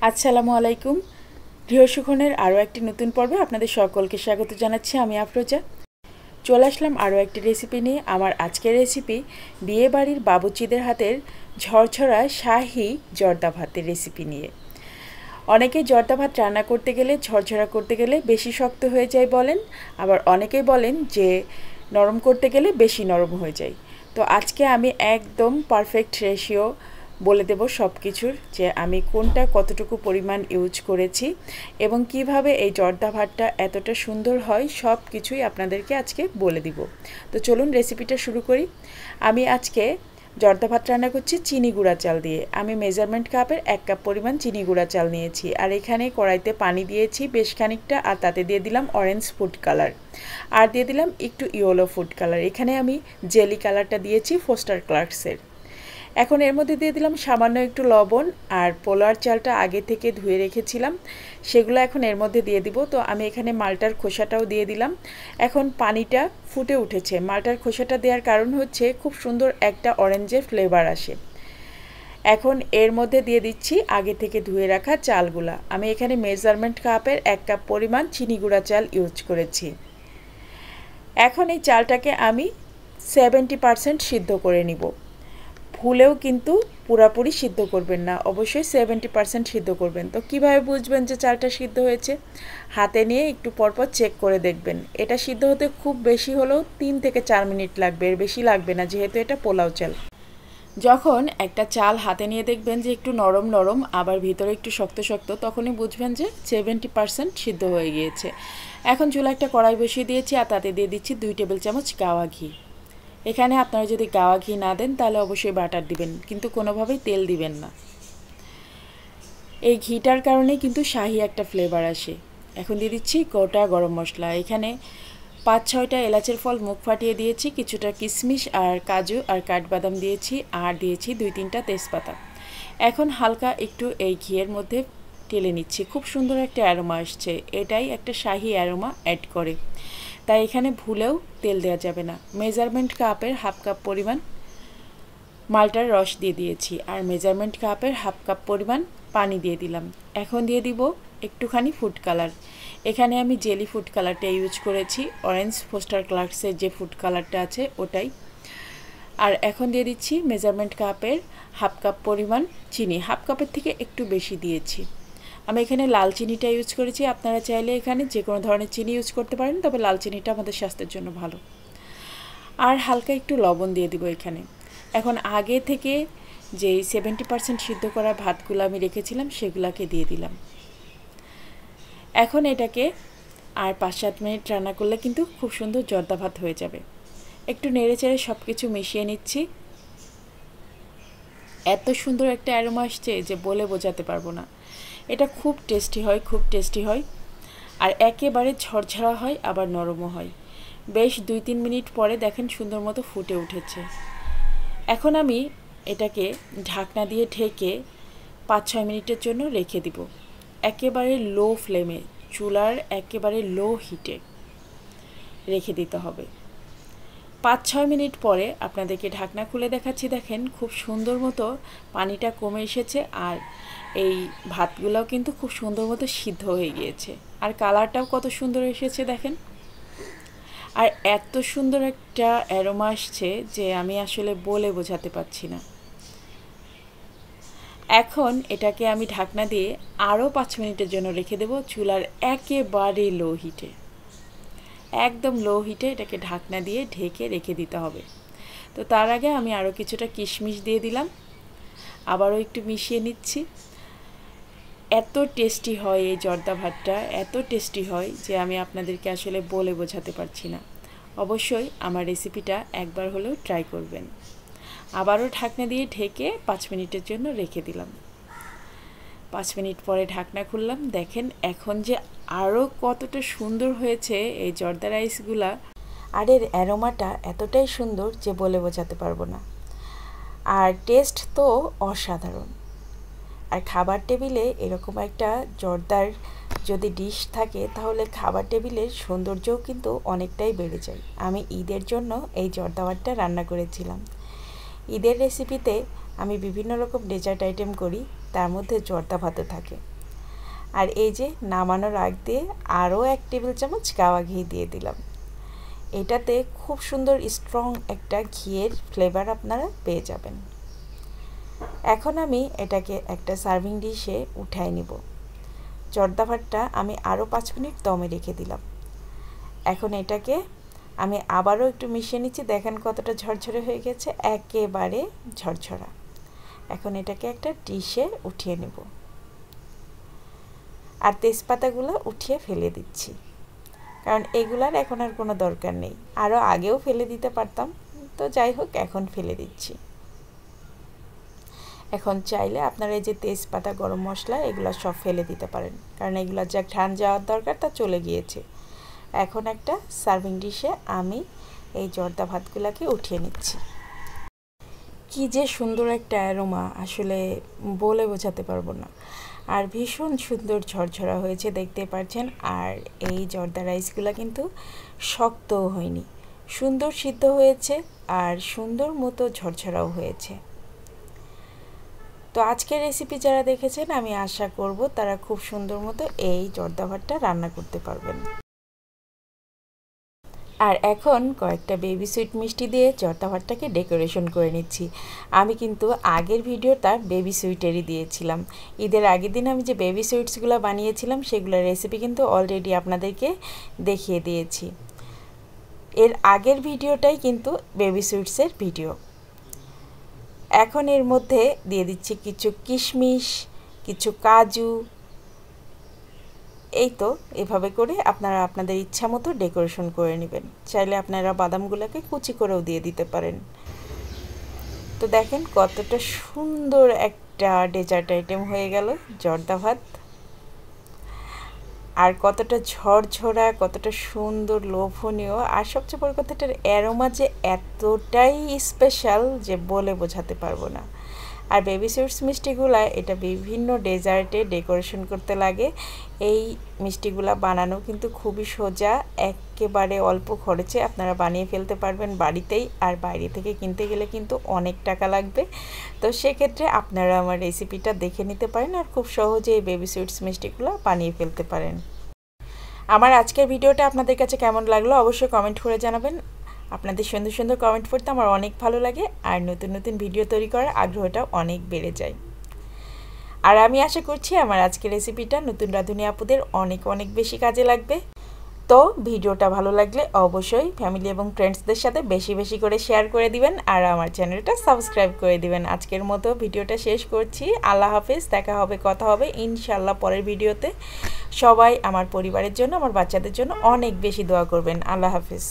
আসসালামু আলাইকুম। গৃহসুখনের আরও একটি নতুন পর্বে আপনাদের সকলকে স্বাগত জানাচ্ছি। আমি আফরোজা চলে আসলাম আরও একটি রেসিপি নিয়ে। আমার আজকের রেসিপি বিয়েবাড়ির বাবুর্চিদের হাতের ঝরঝরা শাহি জর্দা ভাতের রেসিপি নিয়ে। অনেকেই জর্দা ভাত রান্না করতে গেলে ঝরঝরা করতে গেলে বেশি শক্ত হয়ে যায় বলেন, আবার অনেকেই বলেন যে নরম করতে গেলে বেশি নরম হয়ে যায়। তো আজকে আমি একদম পারফেক্ট রেশিও বলে দেব সব কিছুর, যে আমি কোনটা কতটুকু পরিমাণ ইউজ করেছি এবং কিভাবে এই জর্দা ভাতটা এতটা সুন্দর হয় সব কিছুই আপনাদেরকে আজকে বলে দিব। তো চলুন রেসিপিটা শুরু করি। আমি আজকে জর্দা ভাত রান্না করছি চিনি গুঁড়া চাল দিয়ে। আমি মেজারমেন্ট কাপের 1 কাপ পরিমাণ চিনি গুঁড়া চাল নিয়েছি, আর এখানে কড়াইতে পানি দিয়েছি বেশ খানিকটা, আর তাতে দিয়ে দিলাম অরেঞ্জ ফুড কালার, আর দিয়ে দিলাম একটু ইয়েলো ফুড কালার। এখানে আমি জেলি কালারটা দিয়েছি ফোস্টার ক্লার্কসের। এখন এর মধ্যে দিয়ে দিলাম সামান্য একটু লবণ, আর পোলার চালটা আগে থেকে ধুয়ে রেখেছিলাম সেগুলো এখন এর মধ্যে দিয়ে দিব। তো আমি এখানে মালটার খোসাটাও দিয়ে দিলাম। এখন পানিটা ফুটে উঠেছে। মালটার খোসাটা দেওয়ার কারণ হচ্ছে খুব সুন্দর একটা অরেঞ্জের ফ্লেভার আসে। এখন এর মধ্যে দিয়ে দিচ্ছি আগে থেকে ধুয়ে রাখা চালগুলা। আমি এখানে মেজারমেন্ট কাপের 1 কাপ পরিমাণ চিনি গুঁড়া চাল ইউজ করেছি। এখন এই চালটাকে আমি 70% সিদ্ধ করে নিব। ভুলেও কিন্তু পুরাপুরি সিদ্ধ করবেন না, অবশ্যই 70% সিদ্ধ করবেন। তো কিভাবে বুঝবেন যে চালটা সিদ্ধ হয়েছে? হাতে নিয়ে একটু পরপর চেক করে দেখবেন। এটা সিদ্ধ হতে খুব বেশি হলেও 3 থেকে 4 মিনিট লাগবে, এর বেশি লাগবে না, যেহেতু এটা পোলাও চাল। যখন একটা চাল হাতে নিয়ে দেখবেন যে একটু নরম নরম আবার ভিতরে একটু শক্ত শক্ত, তখনই বুঝবেন যে 70% সিদ্ধ হয়ে গিয়েছে। এখন চুলা একটা কড়াই বসিয়ে দিয়েছি, আর তাতে দিয়ে দিচ্ছি 2 টেবিল চামচ গাওয়া ঘি। এখানে আপনারা যদি গাওয়া ঘি না দেন তাহলে অবশ্যই বাটার দিবেন, কিন্তু কোনোভাবেই তেল দিবেন না। এই ঘিটার কারণে কিন্তু শাহি একটা ফ্লেভার আসে। এখন দিয়ে দিচ্ছি গোটা গরম মশলা। এখানে 5-6টা এলাচের ফল মুখ ফাটিয়ে দিয়েছি, কিছুটা কিশমিশ আর কাজু আর কাঠবাদাম দিয়েছি, আর দিয়েছি 2-3টা তেজপাতা। এখন হালকা একটু এই ঘিয়ের মধ্যে টেলে নিচ্ছি। খুব সুন্দর একটা অ্যারোমা আসছে, এটাই একটা শাহি অ্যারোমা অ্যাড করে। তাই এখানে ভুলেও তেল দেওয়া যাবে না। মেজারমেন্ট কাপের 1/2 কাপ পরিমাণ মালটার রস দিয়ে দিয়েছি, আর মেজারমেন্ট কাপের 1/2 কাপ পরিমাণ পানি দিয়ে দিলাম। এখন দিয়ে দিব একটুখানি ফুড কালার। এখানে আমি জেলি ফুড কালারটা ইউজ করেছি, অরেঞ্জ ফোস্টার ক্লার্কসের যে ফুড কালারটা আছে ওটাই। আর এখন দিয়ে দিচ্ছি মেজারমেন্ট কাপের 1/2 কাপ পরিমাণ চিনি। 1/2 কাপের থেকে একটু বেশি দিয়েছি। আমি এখানে লাল চিনিটা ইউজ করেছি, আপনারা চাইলে এখানে যে কোনো ধরনের চিনি ইউজ করতে পারেন, তবে লাল চিনিটা আমাদের স্বাস্থ্যের জন্য ভালো। আর হালকা একটু লবণ দিয়ে দিব এখানে। এখন আগে থেকে যেই 70% সিদ্ধ করা ভাতগুলো আমি রেখেছিলাম সেগুলোকে দিয়ে দিলাম। এখন এটাকে আর 5-7 মিনিট রান্না করলে কিন্তু খুব সুন্দর জর্দা ভাত হয়ে যাবে। একটু নেড়ে চেড়ে সব কিছু মিশিয়ে নিচ্ছি। এত সুন্দর একটা অ্যারোমা আসছে যে বলে বোঝাতে পারবো না। এটা খুব টেস্টি হয়, খুব টেস্টি হয়, আর একেবারে ঝরঝরা হয়, আবার নরমও হয়। বেশ 2-3 মিনিট পরে দেখেন সুন্দর মতো ফুটে উঠেছে। এখন আমি এটাকে ঢাকনা দিয়ে ঢেকে 5-6 মিনিটের জন্য রেখে দিব। একেবারে লো ফ্লেমে, চুলার একেবারে লো হিটে রেখে দিতে হবে। 5-6 মিনিট পরে আপনাদেরকে ঢাকনা খুলে দেখাচ্ছি। দেখেন খুব সুন্দর মতো পানিটা কমে এসেছে, আর এই ভাতগুলোও কিন্তু খুব সুন্দর মতো সিদ্ধ হয়ে গিয়েছে, আর কালারটাও কত সুন্দর এসেছে দেখেন। আর এত সুন্দর একটা অ্যারোমা আসছে যে আমি আসলে বলে বোঝাতে পারছি না। এখন এটাকে আমি ঢাকনা দিয়ে আরও 5 মিনিটের জন্য রেখে দেব চুলার একেবারে লো হিটে। একদম লো হিটে এটাকে ঢাকনা দিয়ে ঢেকে রেখে দিতে হবে। তো তার আগে আমি আরও কিছুটা কিশমিশ দিয়ে দিলাম, আবারও একটু মিশিয়ে নিচ্ছি। এত টেস্টি হয় এই জর্দা ভাতটা, এত টেস্টি হয় যে আমি আপনাদেরকে আসলে বলে বোঝাতে পারছি না। অবশ্যই আমার রেসিপিটা একবার হলেও ট্রাই করবেন। আবারও ঢাকনা দিয়ে ঢেকে 5 মিনিটের জন্য রেখে দিলাম। 5 মিনিট পরে ঢাকনা খুললাম। দেখেন এখন যে আরও কতটা সুন্দর হয়েছে এই জর্দা রাইসগুলা, আর এর অ্যারোমাটা এতটাই সুন্দর যে বলে বোঝাতে পারবো না। আর টেস্ট তো অসাধারণ। আর খাবার টেবিলে এরকম একটা জর্দার যদি ডিশ থাকে তাহলে খাবার টেবিলের সৌন্দর্যও কিন্তু অনেকটাই বেড়ে যায়। আমি ঈদের জন্য এই জর্দা ভাতটা রান্না করেছিলাম। ঈদের রেসিপিতে আমি বিভিন্ন রকম ডেজার্ট আইটেম করি, তার মধ্যে জর্দা ভাতও থাকে। আর এই যে নামানোর আগ দিয়ে আরও 1 টেবিল চামচ গাওয়া ঘি দিয়ে দিলাম। এটাতে খুব সুন্দর স্ট্রং একটা ঘিয়ের ফ্লেভার আপনারা পেয়ে যাবেন। এখন আমি এটাকে একটা সার্ভিং ডিশে উঠাই নিব। জর্দা ভাতটা আমি আরও 5 মিনিট দমে রেখে দিলাম। এখন এটাকে আমি আবারও একটু মিশিয়ে নিচ্ছি। দেখেন কতটা ঝরঝরে হয়ে গেছে, একেবারে ঝরঝরা। এখন এটাকে একটা ডিশে উঠিয়ে নেব আর তেজপাতাগুলো উঠিয়ে ফেলে দিচ্ছি, কারণ এগুলার এখন আর কোনো দরকার নেই। আরও আগেও ফেলে দিতে পারতাম, তো যাই হোক এখন ফেলে দিচ্ছি। এখন চাইলে আপনারা এই যে তেজপাতা, গরম মশলা এগুলো সব ফেলে দিতে পারেন, কারণ এগুলো যা ঘ্রাণ যাওয়ার দরকার তা চলে গিয়েছে। এখন একটা সার্ভিং ডিশে আমি এই জর্দা ভাতগুলোকে উঠিয়ে নিচ্ছি। কি যে সুন্দর একটা অ্যারোমা, আসলে বলে বোঝাতে পারবো না। আর ভীষণ সুন্দর ঝরঝরা হয়েছে, দেখতে পাচ্ছেন। আর এই জর্দা রাইসগুলো কিন্তু শক্তও হয়নি, সুন্দর সিদ্ধ হয়েছে আর সুন্দর মতো ঝরঝরাও হয়েছে। তো আজকের রেসিপি যারা দেখেছেন, আমি আশা করব তারা খুব সুন্দর মতো এই জর্দা ভাতটা রান্না করতে পারবেন। আর এখন কয়েকটা বেবি সুইট মিষ্টি দিয়ে জর্দা ভাতটাকে ডেকোরেশন করে নিচ্ছি। আমি কিন্তু আগের ভিডিওটা বেবি সুইটেরই দিয়েছিলাম। ঈদের আগের দিন আমি যে বেবি সুইটসগুলো বানিয়েছিলাম সেগুলোর রেসিপি কিন্তু অলরেডি আপনাদেরকে দেখিয়ে দিয়েছি। এর আগের ভিডিওটাই কিন্তু বেবি সুইটসের ভিডিও। এখন এর মধ্যে দিয়ে দিচ্ছি কিছু কিশমিশ, কিছু কাজু। এই তো এভাবে করে আপনারা আপনাদের ইচ্ছা মতো ডেকোরেশন করে নেবেন। চাইলে আপনারা বাদামগুলোকে কুচি করেও দিয়ে দিতে পারেন। তো দেখেন কতটা সুন্দর একটা ডেজার্ট আইটেম হয়ে গেল জর্দা ভাত। আর কতটা ঝরঝরা, কতটা সুন্দর, লোভনীয়। আর সবচেয়ে বড় কথা, এটার অ্যারোমা যে এতটাই স্পেশাল যে বলে বোঝাতে পারবো না। আর বেবি সুইটস মিষ্টিগুলা এটা বিভিন্ন ডেজার্টে ডেকোরেশন করতে লাগে। এই মিষ্টিগুলা বানানো কিন্তু খুবই সোজা, একেবারে অল্প খরচে আপনারা বানিয়ে ফেলতে পারবেন বাড়িতেই। আর বাইরে থেকে কিনতে গেলে কিন্তু অনেক টাকা লাগবে। তো সেক্ষেত্রে আপনারা আমার রেসিপিটা দেখে নিতে পারেন আর খুব সহজে এই বেবি সুইটস মিষ্টিগুলো বানিয়ে ফেলতে পারেন। আমার আজকের ভিডিওটা আপনাদের কাছে কেমন লাগলো অবশ্যই কমেন্ট করে জানাবেন। আপনাদের সুন্দর সুন্দর কমেন্ট পড়তে আমার অনেক ভালো লাগে, আর নতুন নতুন ভিডিও তৈরি করার আগ্রহটা অনেক বেড়ে যায়। আর আমি আশা করছি আমার আজকের রেসিপিটা নতুন রাঁধুনি আপুদের অনেক অনেক বেশি কাজে লাগবে। তো ভিডিওটা ভালো লাগলে অবশ্যই ফ্যামিলি এবং ফ্রেন্ডসদের সাথে বেশি বেশি করে শেয়ার করে দিবেন আর আমার চ্যানেলটা সাবস্ক্রাইব করে দিবেন। আজকের মতো ভিডিওটা শেষ করছি। আল্লাহ হাফেজ, দেখা হবে, কথা হবে ইনশাআল্লাহ পরের ভিডিওতে। সবাই আমার পরিবারের জন্য, আমার বাচ্চাদের জন্য অনেক বেশি দোয়া করবেন। আল্লাহ হাফেজ।